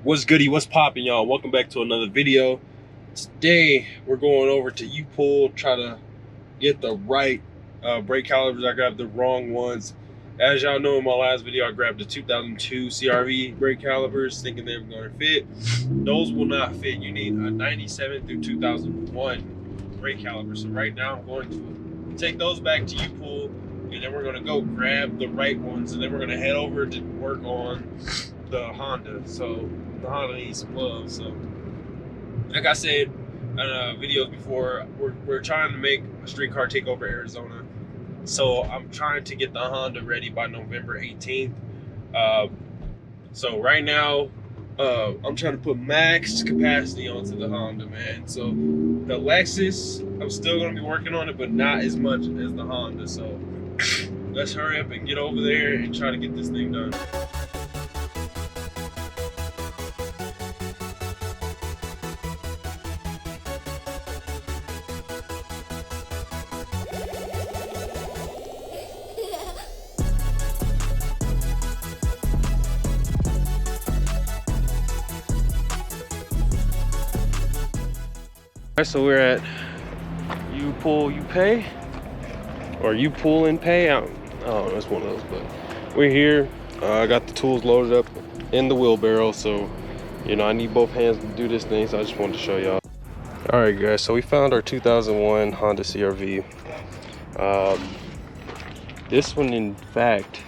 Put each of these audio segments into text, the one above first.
What's goody, what's poppin', y'all? Welcome back to another video. Today we're going over to U-Pull, try to get the right brake calipers. I grabbed the wrong ones. As y'all know, in my last video I grabbed the 2002 CRV brake calipers thinking they were going to fit. Those will not fit. You need a 97 through 2001 brake caliper. So right now I'm going to take those back to U-Pull, and then we're going to go grab the right ones, and then we're going to head over to work on the Honda. So the Honda needs some love. So like I said in videos before, we're trying to make a streetcar take over Arizona. So I'm trying to get the Honda ready by November 18th. So right now I'm trying to put max capacity onto the Honda, man. So the Lexus, I'm still gonna be working on it, but not as much as the Honda. So let's hurry up and get over there and try to get this thing done. Alright, so we're at U-Pull, you pay, or U-Pull and pay. I don't know, it's one of those, but we're here. I got the tools loaded up in the wheelbarrow, so you know I need both hands to do this thing. So I just wanted to show y'all. All right, guys. So we found our 2001 Honda CRV. This one, in fact,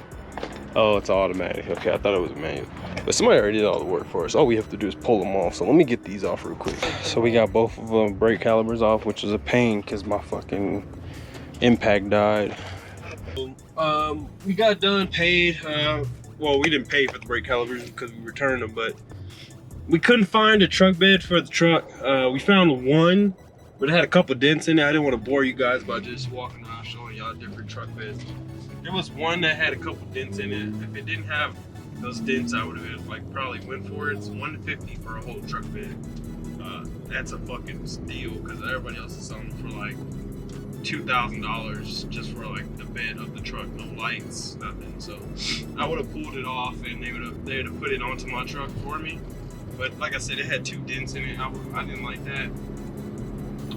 oh, it's automatic. Okay, I thought it was a manual. But somebody already did all the work for us. All we have to do is pull them off. So let me get these off real quick. So we got both of them brake calipers off, which is a pain because my fucking impact died. We got done, paid. Well, we didn't pay for the brake calipers because we returned them, but we couldn't find a truck bed for the truck. We found one, but it had a couple dents in it. I didn't want to bore you guys by just walking around showing y'all different truck beds. There was one that had a couple dents in it. If it didn't have those dents, I would have like probably went for it. It's $150 for a whole truck bed. That's a fucking steal because everybody else is selling for like $2,000 just for like the bed of the truck, no lights, nothing. So I would have pulled it off and they would have put it onto my truck for me. But like I said, it had 2 dents in it. I didn't like that.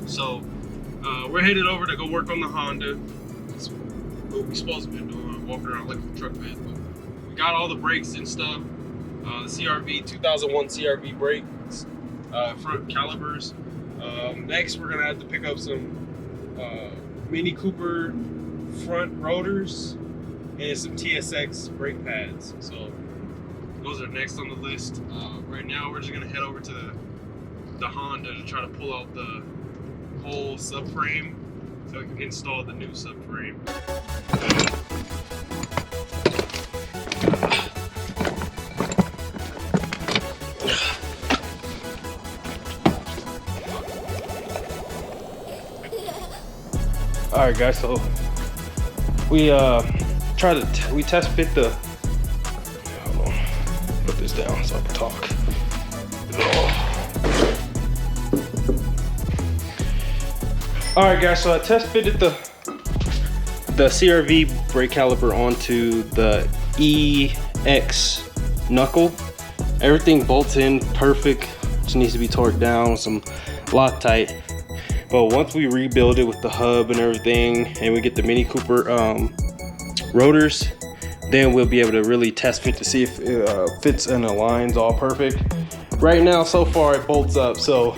So we're headed over to go work on the Honda. That's what we're supposed to be doing, walking around looking for truck beds. But we got all the brakes and stuff. The CRV 2001 CRV brakes, front calipers. Next, we're gonna have to pick up some Mini Cooper front rotors and some TSX brake pads. So those are next on the list. Right now we're just gonna head over to the Honda to try to pull out the whole subframe so we can install the new subframe. All right, guys. So we we test fit the. Hold on, put this down so I can talk. All right, guys. So I test fitted the CRV brake caliper onto the EX knuckle. Everything bolts in perfect. Just needs to be torqued down, some Loctite. But once we rebuild it with the hub and everything, and we get the Mini Cooper rotors, then we'll be able to really test fit to see if it fits and aligns all perfect. Right now, so far, it bolts up. So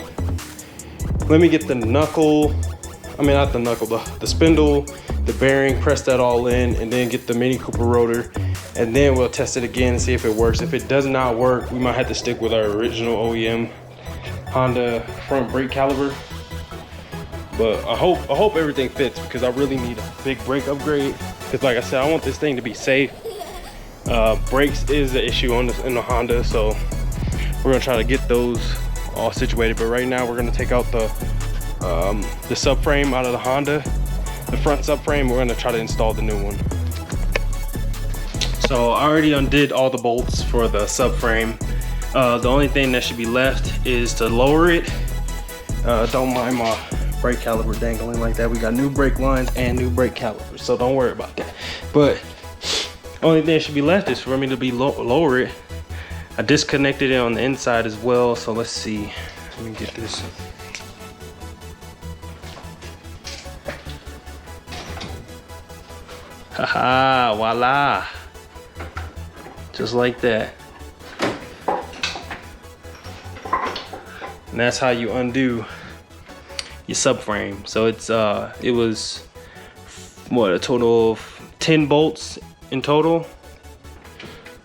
let me get the knuckle, I mean not the knuckle, the spindle, the bearing, press that all in, and then get the Mini Cooper rotor, and then we'll test it again and see if it works. If it does not work, we might have to stick with our original OEM Honda front brake caliper. But I hope everything fits because I really need a big brake upgrade. Because like I said, I want this thing to be safe. Brakes is the issue in the Honda, so we're gonna try to get those all situated. But right now we're gonna take out the subframe out of the Honda, the front subframe. We're gonna try to install the new one. So I already undid all the bolts for the subframe. The only thing that should be left is to lower it. Don't mind my brake caliper dangling like that. We got new brake lines and new brake calipers, so don't worry about that. But only thing that should be left is for me to lower it I disconnected it on the inside as well, so let's see. Let me get this. Haha, voila. Just like that. And that's how you undo your subframe. So it's it was what, a total of 10 bolts in total,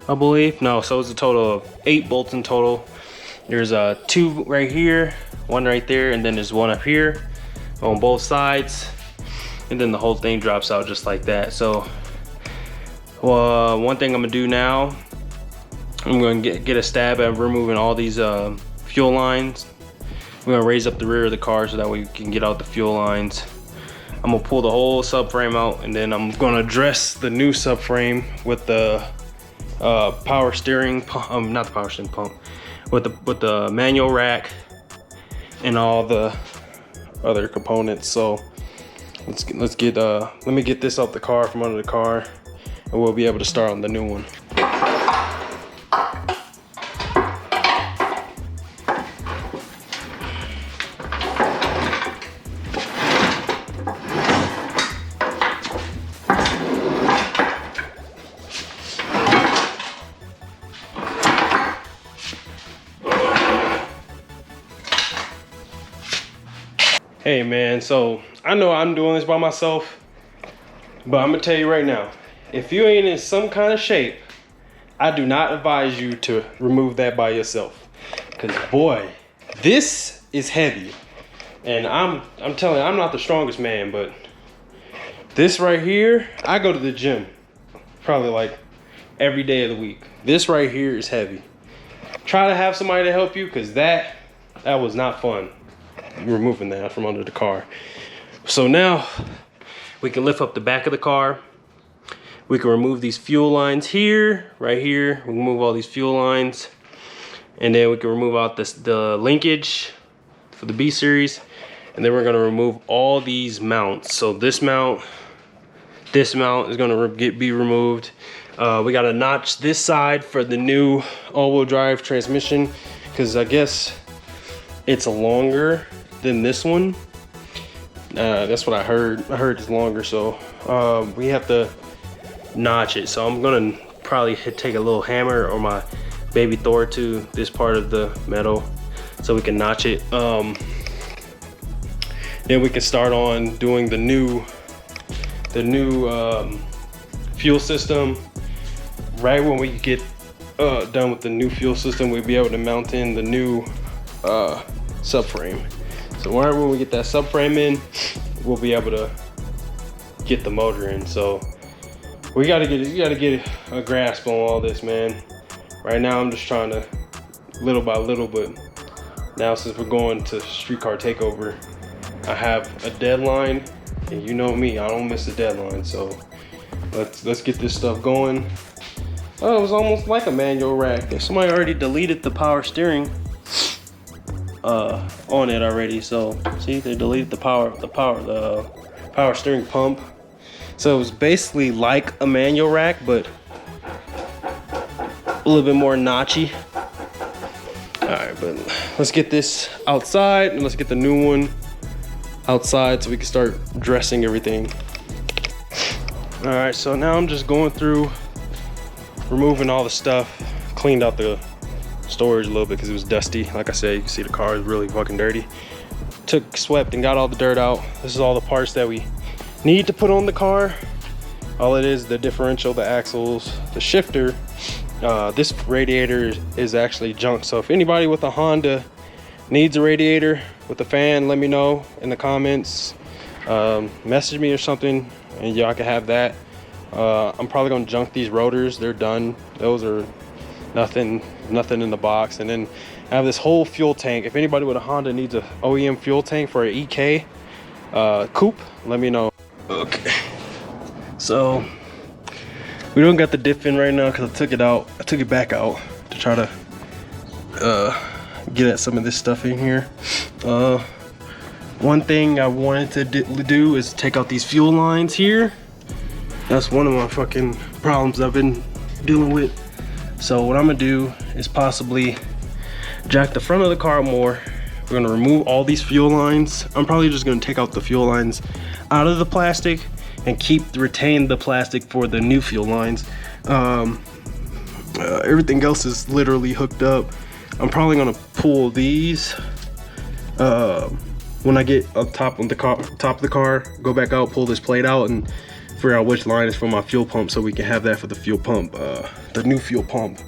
I believe. No, so it's a total of 8 bolts in total. There's 2 right here, 1 right there, and then there's 1 up here on both sides, and then the whole thing drops out just like that. So one thing I'm gonna do now, I'm gonna get a stab at removing all these fuel lines. We're gonna raise up the rear of the car so that way we can get out the fuel lines. I'm gonna pull the whole subframe out, and then I'm gonna dress the new subframe with the power steering pump, not the power steering pump, with the manual rack and all the other components. So let me get this out the car, from under the car, and we'll be able to start on the new one. Hey man, so I know I'm doing this by myself, but I'm gonna tell you right now, if you ain't in some kind of shape, I do not advise you to remove that by yourself. Cause boy, this is heavy. And I'm telling you, I'm not the strongest man, but this right here, I go to the gym probably like every day of the week. This right here is heavy. Try to have somebody to help you, cause that was not fun, removing that from under the car. So now we can lift up the back of the car. We can remove these fuel lines here, right here. We can remove all these fuel lines, and then we can remove out the linkage for the B series, and then we're gonna remove all these mounts. So this mount is gonna be removed. We gotta notch this side for the new all-wheel drive transmission, because I guess it's longer than this one. That's what I heard. I heard it's longer, so we have to notch it. So I'm gonna probably take a little hammer or my baby Thor to this part of the metal so we can notch it. Then we can start on doing the new fuel system. Right when we get done with the new fuel system, we'll be able to mount in the new subframe. So right when we get that subframe in, we'll be able to get the motor in. So you gotta get a grasp on all this, man. Right now I'm just trying to little by little, but now since we're going to Streetcar Takeover, I have a deadline, and you know me, I don't miss a deadline. So let's get this stuff going. Oh, it was almost like a manual rack. Somebody already deleted the power steering on it already. So see, they deleted the power steering pump. So it was basically like a manual rack, but a little bit more notchy. All right, but let's get this outside, and let's get the new one outside so we can start dressing everything. All right, so now I'm just going through removing all the stuff. Cleaned out the storage a little bit because it was dusty. Like I said, you can see the car is really fucking dirty. Swept and got all the dirt out. This is all the parts that we need to put on the car. All it is, the differential, the axles, the shifter. This radiator is actually junk. So if anybody with a Honda needs a radiator with a fan, let me know in the comments. Message me or something, and y'all can have that. I'm probably gonna junk these rotors. They're done. Those are nothing in the box. And then I have this whole fuel tank. If anybody with a Honda needs a OEM fuel tank for an EK coupe, let me know. Okay, so we don't got the diff in right now because I took it out. I took it back out to try to get at some of this stuff in here. One thing I wanted to do is take out these fuel lines here. That's one of my fucking problems I've been dealing with. So what I'm gonna do is possibly jack the front of the car more. We're gonna remove all these fuel lines. I'm probably just gonna take out the fuel lines out of the plastic and retain the plastic for the new fuel lines. Everything else is literally hooked up. I'm probably gonna pull these when I get up top of the car, go back out, pull this plate out, and figure out which line is for my fuel pump, so we can have that for the fuel pump, the new fuel pump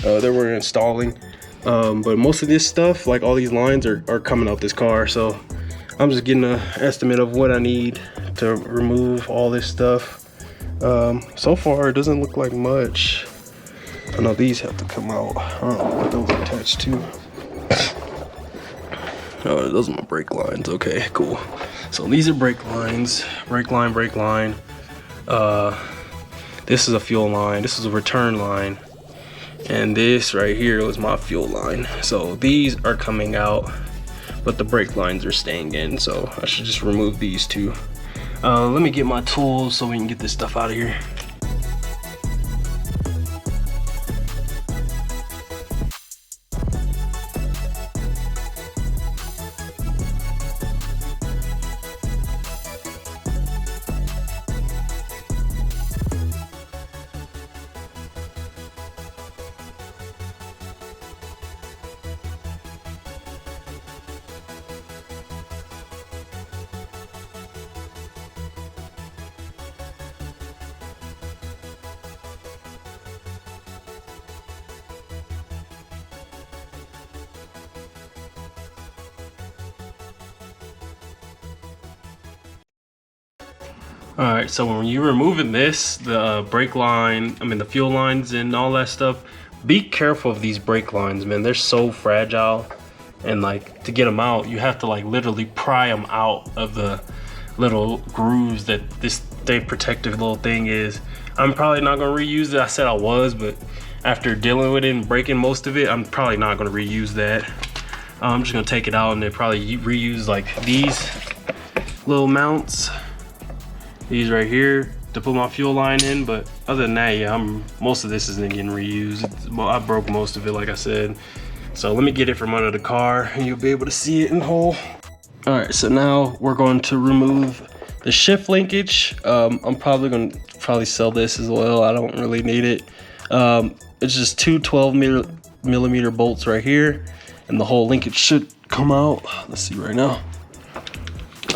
that we're installing. But most of this stuff, like all these lines, are coming out this car, so I'm just getting an estimate of what I need to remove all this stuff. So far, it doesn't look like much. I know these have to come out. I don't know what those are attached to. Oh, those are my brake lines. Okay, cool. So these are brake lines. Brake line, brake line. This is a fuel line. This is a return line. And this right here was my fuel line. So these are coming out, but the brake lines are staying in. So I should just remove these two. Let me get my tools so we can get this stuff out of here. All right, so when you're removing this, the brake line, the fuel lines and all that stuff, be careful of these brake lines, man. They're so fragile, and like to get them out, you have to like literally pry them out of the little grooves that this protective little thing is. I'm probably not gonna reuse it. I said I was, but after dealing with it and breaking most of it, I'm probably not gonna reuse that. I'm just gonna take it out and then probably reuse like these little mounts. These right here to put my fuel line in, but other than that, yeah, most of this isn't getting reused. Well, I broke most of it, like I said. So let me get it from under the car and you'll be able to see it in whole. All right, so now we're going to remove the shift linkage. I'm probably gonna sell this as well. I don't really need it. It's just two 12mm bolts right here, and the whole linkage should come out. Let's see right now.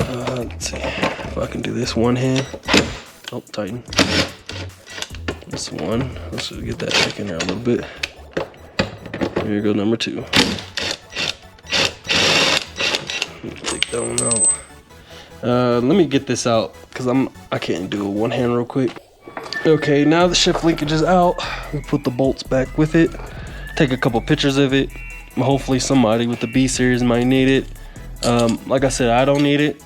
Let's see if I can do this one hand. Oh, tighten. This one. Let's just get that back in there a little bit. Here you go, number two. Take that one out. Let me get this out because I can't do it one hand real quick. Okay, now the shift linkage is out. We put the bolts back with it. Take a couple pictures of it. Hopefully somebody with the B series might need it. Like I said, I don't need it.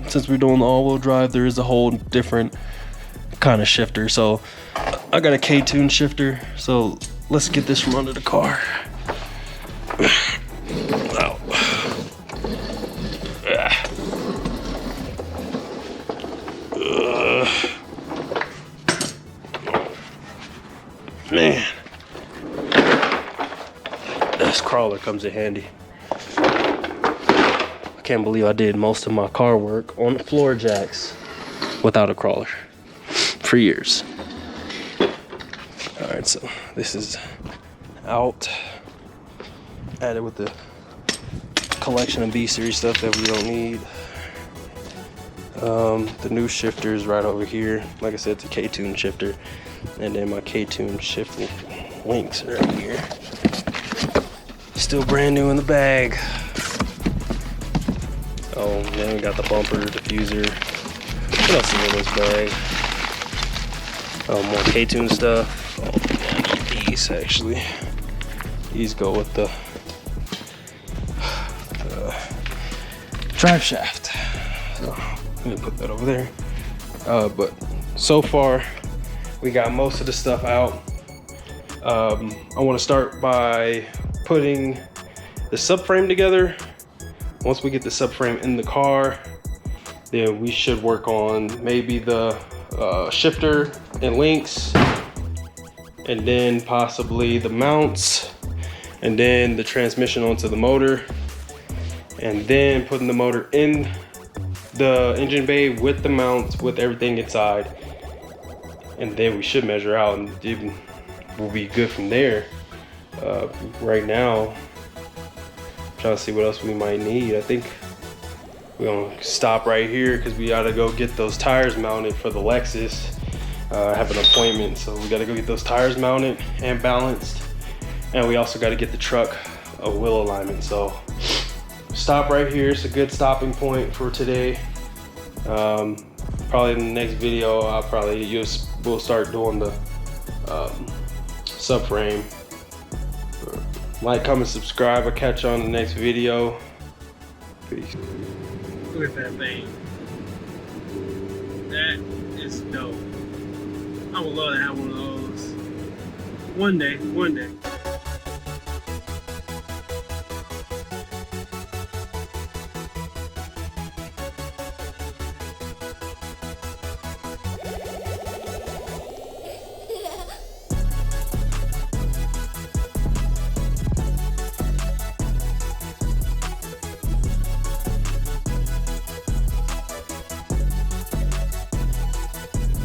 Since we're doing the all-wheel drive, there is a whole different kind of shifter. So I got a K-tune shifter. So let's get this from under the car. Wow. Man, this crawler comes in handy. I can't believe I did most of my car work on the floor jacks without a crawler for years. All right, so this is out. Added with the collection of B series stuff that we don't need. The new shifter is right over here. Like I said, it's a K-tune shifter. And then my K-tune shift links are right here. Still brand new in the bag. Oh, then we got the bumper, diffuser. What else is in this bag? Oh, more K-tune stuff. Oh, yeah, I need these actually. These go with the drive shaft. So let me put that over there. But so far, we got most of the stuff out. I want to start by putting the subframe together. Once we get the subframe in the car, then we should work on maybe the shifter and links, and then possibly the mounts, and then the transmission onto the motor, and then putting the motor in the engine bay with the mounts, with everything inside, and then we should measure out and we'll be good from there. Right now, I'm trying to see what else we might need. I think we're gonna stop right here because we gotta go get those tires mounted for the Lexus. I have an appointment, so we gotta go get those tires mounted and balanced, and we also gotta get the truck a wheel alignment. So stop right here. It's a good stopping point for today. Probably in the next video, we'll start doing the subframe. Like, comment, subscribe. I'll catch you on the next video. Peace. Look at that thing. That is dope. I would love to have one of those. One day, one day.